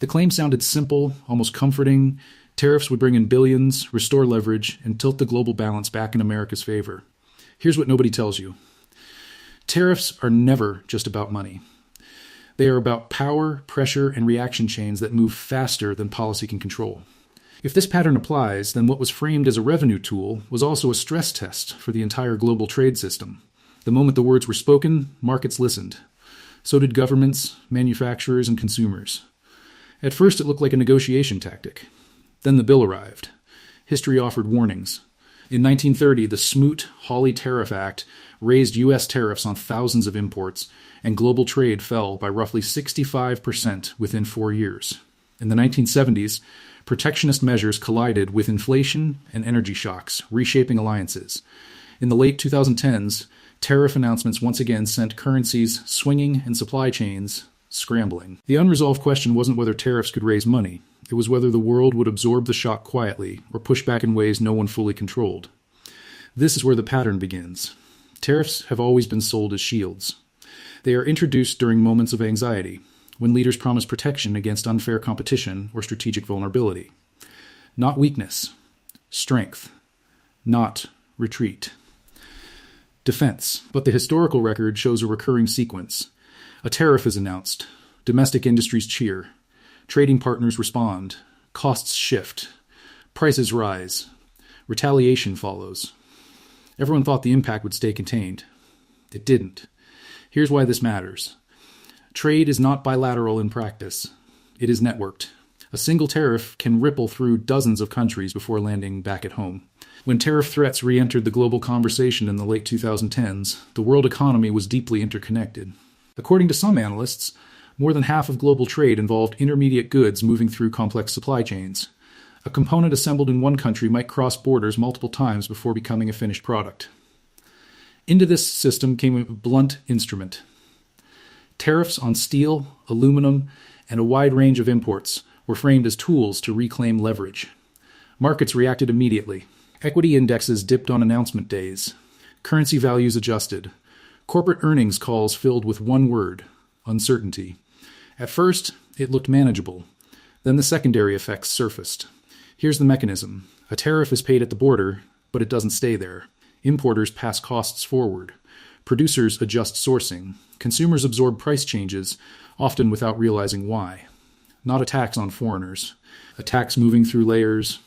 The claim sounded simple, almost comforting. Tariffs would bring in billions, restore leverage, and tilt the global balance back in America's favor. Here's what nobody tells you. Tariffs are never just about money. They are about power, pressure, and reaction chains that move faster than policy can control. If this pattern applies, then what was framed as a revenue tool was also a stress test for the entire global trade system. The moment the words were spoken, markets listened. So did governments, manufacturers, and consumers. At first, it looked like a negotiation tactic. Then the bill arrived. History offered warnings. In 1930, the Smoot-Hawley Tariff Act raised U.S. tariffs on thousands of imports, and global trade fell by roughly 65% within 4 years. In the 1970s, protectionist measures collided with inflation and energy shocks, reshaping alliances. In the late 2010s, tariff announcements once again sent currencies swinging and supply chains scrambling. The unresolved question wasn't whether tariffs could raise money. It was whether the world would absorb the shock quietly or push back in ways no one fully controlled. This is where the pattern begins. Tariffs have always been sold as shields. They are introduced during moments of anxiety, when leaders promise protection against unfair competition or strategic vulnerability. Not weakness, strength, not retreat. Defense. But the historical record shows a recurring sequence. A tariff is announced. Domestic industries cheer. Trading partners respond. Costs shift. Prices rise. Retaliation follows. Everyone thought the impact would stay contained. It didn't. Here's why this matters. Trade is not bilateral in practice. It is networked. A single tariff can ripple through dozens of countries before landing back at home. When tariff threats re-entered the global conversation in the late 2010s, the world economy was deeply interconnected. According to some analysts, more than half of global trade involved intermediate goods moving through complex supply chains. A component assembled in one country might cross borders multiple times before becoming a finished product. Into this system came a blunt instrument. Tariffs on steel, aluminum, and a wide range of imports were framed as tools to reclaim leverage. Markets reacted immediately. Equity indexes dipped on announcement days. Currency values adjusted. Corporate earnings calls filled with one word: uncertainty. At first, it looked manageable. Then the secondary effects surfaced. Here's the mechanism. A tariff is paid at the border, but it doesn't stay there. Importers pass costs forward. Producers adjust sourcing. Consumers absorb price changes, often without realizing why. Not a tax on foreigners. A tax moving through layers.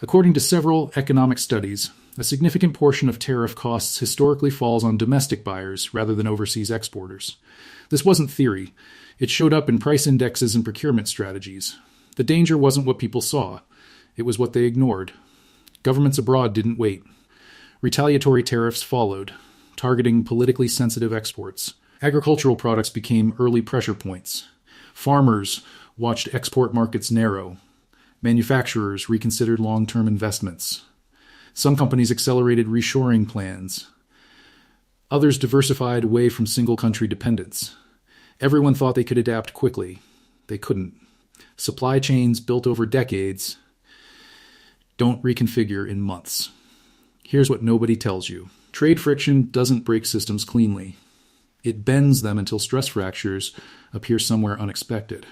According to several economic studies, a significant portion of tariff costs historically falls on domestic buyers rather than overseas exporters. This wasn't theory. It showed up in price indexes and procurement strategies. The danger wasn't what people saw. It was what they ignored. Governments abroad didn't wait. Retaliatory tariffs followed, targeting politically sensitive exports. Agricultural products became early pressure points. Farmers watched export markets narrow. Manufacturers reconsidered long-term investments. Some companies accelerated reshoring plans. Others diversified away from single-country dependence. Everyone thought they could adapt quickly. They couldn't. Supply chains built over decades don't reconfigure in months. Here's what nobody tells you. Trade friction doesn't break systems cleanly. It bends them until stress fractures appear somewhere unexpected.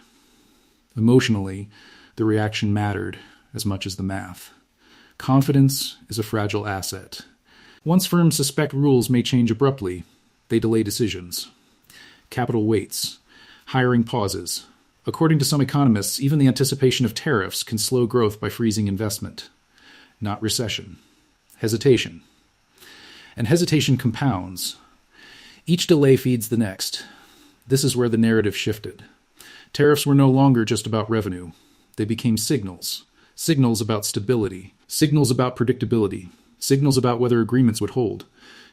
Emotionally, the reaction mattered as much as the math. Confidence is a fragile asset. Once firms suspect rules may change abruptly, they delay decisions. Capital waits. Hiring pauses. According to some economists, even the anticipation of tariffs can slow growth by freezing investment. Not recession. Hesitation. And hesitation compounds. Each delay feeds the next. This is where the narrative shifted. Tariffs were no longer just about revenue. They became signals. Signals about stability. Signals about predictability. Signals about whether agreements would hold.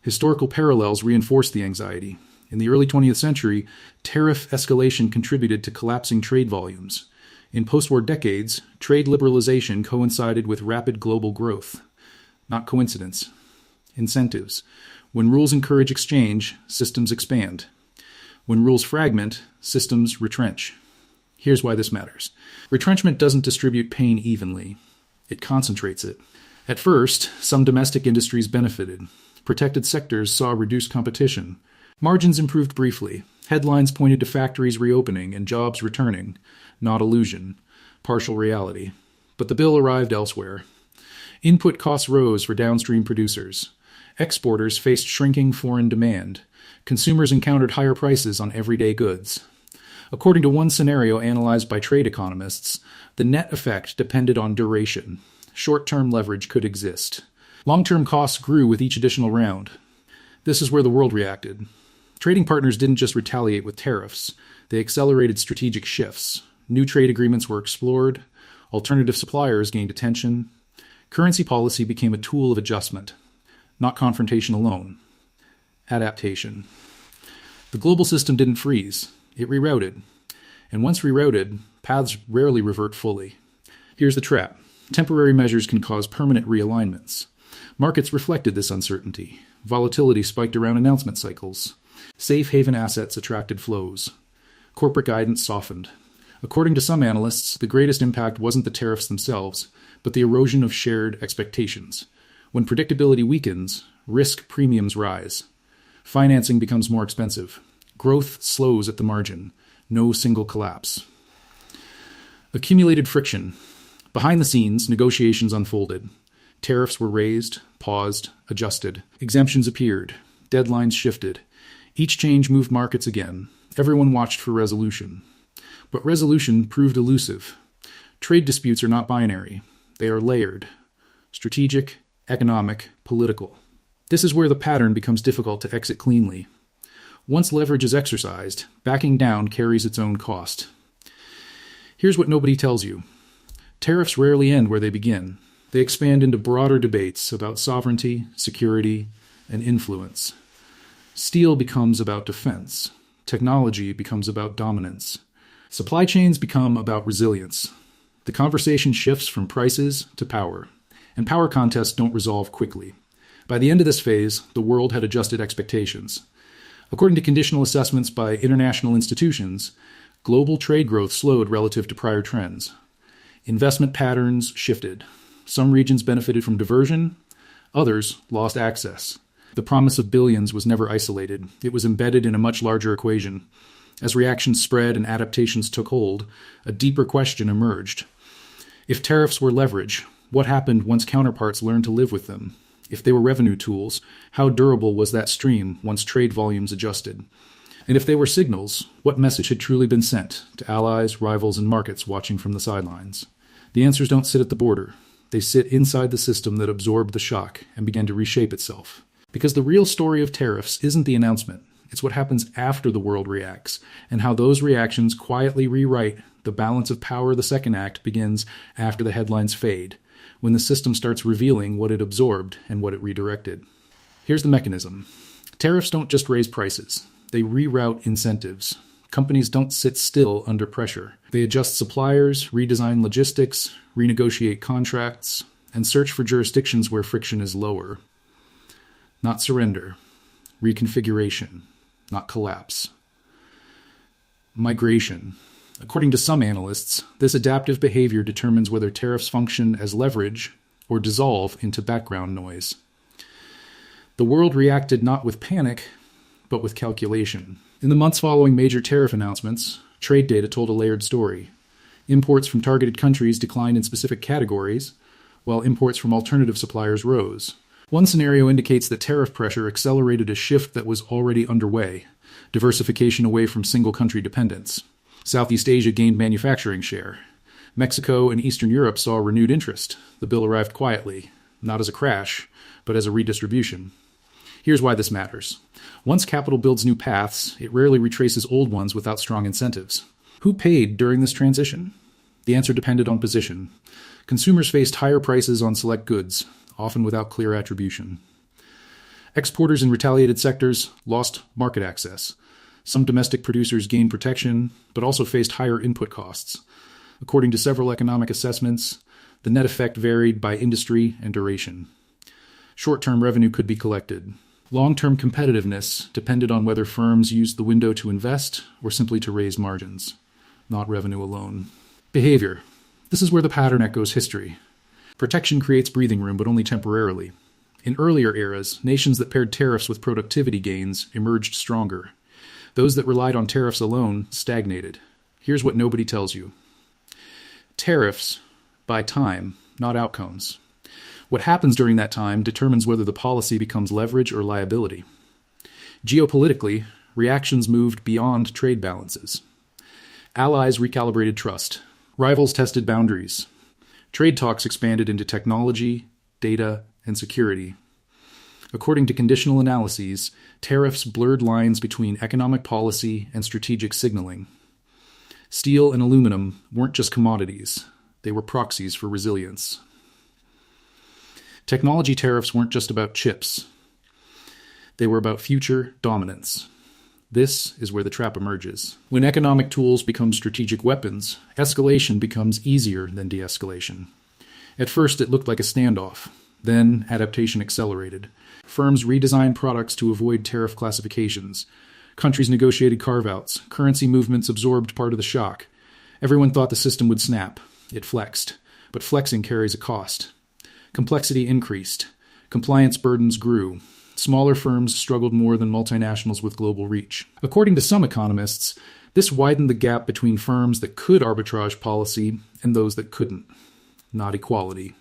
Historical parallels reinforce the anxiety. In the early 20th century, tariff escalation contributed to collapsing trade volumes. In post-war decades, trade liberalization coincided with rapid global growth. Not coincidence. Incentives. When rules encourage exchange, systems expand. When rules fragment, systems retrench. Here's why this matters. Retrenchment doesn't distribute pain evenly. It concentrates it. At first, some domestic industries benefited. Protected sectors saw reduced competition. Margins improved briefly. Headlines pointed to factories reopening and jobs returning, not illusion, partial reality. But the bill arrived elsewhere. Input costs rose for downstream producers. Exporters faced shrinking foreign demand. Consumers encountered higher prices on everyday goods. According to one scenario analyzed by trade economists, the net effect depended on duration. Short-term leverage could exist. Long-term costs grew with each additional round. This is where the world reacted. Trading partners didn't just retaliate with tariffs. They accelerated strategic shifts. New trade agreements were explored. Alternative suppliers gained attention. Currency policy became a tool of adjustment, not confrontation alone. Adaptation. The global system didn't freeze. It rerouted. And once rerouted, paths rarely revert fully. Here's the trap. Temporary measures can cause permanent realignments. Markets reflected this uncertainty. Volatility spiked around announcement cycles. Safe haven assets attracted flows. Corporate guidance softened. According to some analysts, the greatest impact wasn't the tariffs themselves, but the erosion of shared expectations. When predictability weakens, risk premiums rise. Financing becomes more expensive. Growth slows at the margin. No single collapse. Accumulated friction. Behind the scenes, negotiations unfolded. Tariffs were raised, paused, adjusted. Exemptions appeared. Deadlines shifted. Each change moved markets again. Everyone watched for resolution. But resolution proved elusive. Trade disputes are not binary. They are layered. Strategic, economic, political. This is where the pattern becomes difficult to exit cleanly. Once leverage is exercised, backing down carries its own cost. Here's what nobody tells you. Tariffs rarely end where they begin. They expand into broader debates about sovereignty, security, and influence. Steel becomes about defense. Technology becomes about dominance. Supply chains become about resilience. The conversation shifts from prices to power, and power contests don't resolve quickly. By the end of this phase, the world had adjusted expectations. According to conditional assessments by international institutions, global trade growth slowed relative to prior trends. Investment patterns shifted. Some regions benefited from diversion, others lost access. The promise of billions was never isolated. It was embedded in a much larger equation. As reactions spread and adaptations took hold, a deeper question emerged. If tariffs were leverage, what happened once counterparts learned to live with them? If they were revenue tools, how durable was that stream once trade volumes adjusted? And if they were signals, what message had truly been sent to allies, rivals, and markets watching from the sidelines? The answers don't sit at the border. They sit inside the system that absorbed the shock and began to reshape itself. Because the real story of tariffs isn't the announcement. It's what happens after the world reacts, and how those reactions quietly rewrite the balance of power. The second act begins after the headlines fade, when the system starts revealing what it absorbed and what it redirected. Here's the mechanism. Tariffs don't just raise prices. They reroute incentives. Companies don't sit still under pressure. They adjust suppliers, redesign logistics, renegotiate contracts, and search for jurisdictions where friction is lower. Not surrender. Reconfiguration. Not collapse. Migration. According to some analysts, this adaptive behavior determines whether tariffs function as leverage or dissolve into background noise. The world reacted not with panic, but with calculation. In the months following major tariff announcements, trade data told a layered story. Imports from targeted countries declined in specific categories, while imports from alternative suppliers rose. One scenario indicates that tariff pressure accelerated a shift that was already underway, diversification away from single-country dependence. Southeast Asia gained manufacturing share. Mexico and Eastern Europe saw renewed interest. The bill arrived quietly, not as a crash, but as a redistribution. Here's why this matters. Once capital builds new paths, it rarely retraces old ones without strong incentives. Who paid during this transition? The answer depended on position. Consumers faced higher prices on select goods, often without clear attribution. Exporters in retaliated sectors lost market access. Some domestic producers gained protection, but also faced higher input costs. According to several economic assessments, the net effect varied by industry and duration. Short-term revenue could be collected. Long-term competitiveness depended on whether firms used the window to invest or simply to raise margins, not revenue alone. Behavior. This is where the pattern echoes history. Protection creates breathing room, but only temporarily. In earlier eras, nations that paired tariffs with productivity gains emerged stronger. Those that relied on tariffs alone stagnated. Here's what nobody tells you. Tariffs buy time, not outcomes. What happens during that time determines whether the policy becomes leverage or liability. Geopolitically, reactions moved beyond trade balances. Allies recalibrated trust. Rivals tested boundaries. Trade talks expanded into technology, data, and security. According to conditional analyses, tariffs blurred lines between economic policy and strategic signaling. Steel and aluminum weren't just commodities. They were proxies for resilience. Technology tariffs weren't just about chips. They were about future dominance. This is where the trap emerges. When economic tools become strategic weapons, escalation becomes easier than de-escalation. At first, it looked like a standoff. Then, adaptation accelerated. Firms redesigned products to avoid tariff classifications. Countries negotiated carve-outs. Currency movements absorbed part of the shock. Everyone thought the system would snap. It flexed. But flexing carries a cost. Complexity increased. Compliance burdens grew. Smaller firms struggled more than multinationals with global reach. According to some economists, this widened the gap between firms that could arbitrage policy and those that couldn't. Not equality.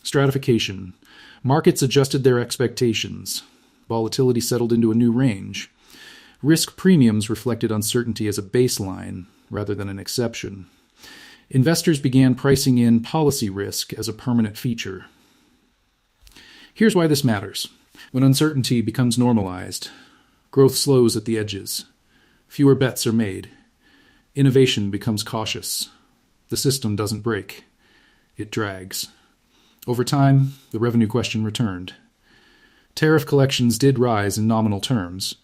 Stratification. Markets adjusted their expectations. Volatility settled into a new range. Risk premiums reflected uncertainty as a baseline rather than an exception. Investors began pricing in policy risk as a permanent feature. Here's why this matters. When uncertainty becomes normalized, growth slows at the edges. Fewer bets are made. Innovation becomes cautious. The system doesn't break. It drags. Over time, the revenue question returned. Tariff collections did rise in nominal terms,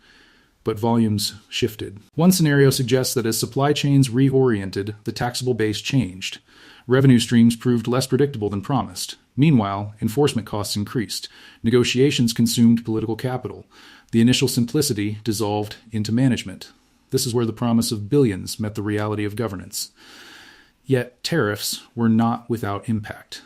but volumes shifted. One scenario suggests that as supply chains reoriented, the taxable base changed. Revenue streams proved less predictable than promised. Meanwhile, enforcement costs increased. Negotiations consumed political capital. The initial simplicity dissolved into management. This is where the promise of billions met the reality of governance. Yet tariffs were not without impact.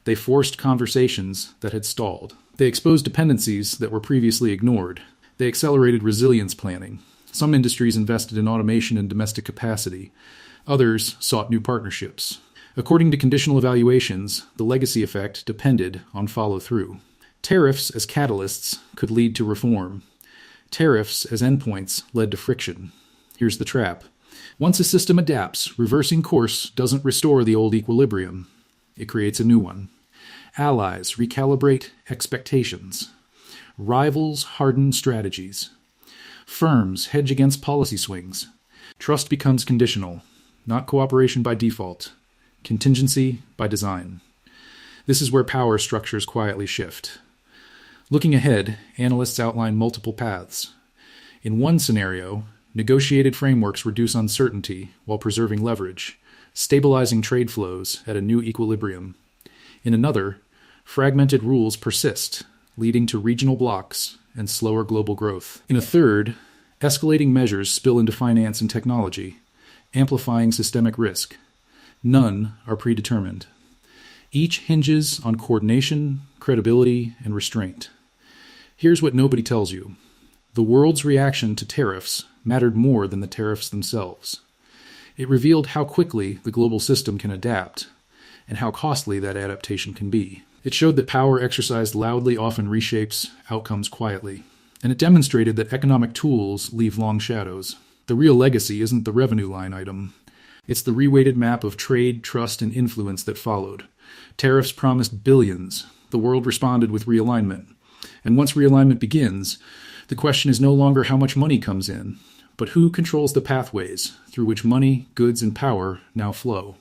They forced conversations that had stalled. They exposed dependencies that were previously ignored. They accelerated resilience planning. Some industries invested in automation and domestic capacity. Others sought new partnerships. According to conditional evaluations, the legacy effect depended on follow-through. Tariffs as catalysts could lead to reform. Tariffs as endpoints led to friction. Here's the trap. Once a system adapts, reversing course doesn't restore the old equilibrium. It creates a new one. Allies recalibrate expectations. Rivals harden strategies. Firms hedge against policy swings. Trust becomes conditional, not cooperation by default. Contingency by design. This is where power structures quietly shift. Looking ahead, analysts outline multiple paths. In one scenario, negotiated frameworks reduce uncertainty while preserving leverage, stabilizing trade flows at a new equilibrium. In another, fragmented rules persist, leading to regional blocks and slower global growth. In a third, escalating measures spill into finance and technology, amplifying systemic risk. None are predetermined. Each hinges on coordination, credibility, and restraint. Here's what nobody tells you. The world's reaction to tariffs mattered more than the tariffs themselves. It revealed how quickly the global system can adapt, and how costly that adaptation can be. It showed that power exercised loudly often reshapes outcomes quietly, and it demonstrated that economic tools leave long shadows. The real legacy isn't the revenue line item. It's the reweighted map of trade, trust, and influence that followed. Tariffs promised billions. The world responded with realignment. And once realignment begins, the question is no longer how much money comes in, but who controls the pathways through which money, goods, and power now flow.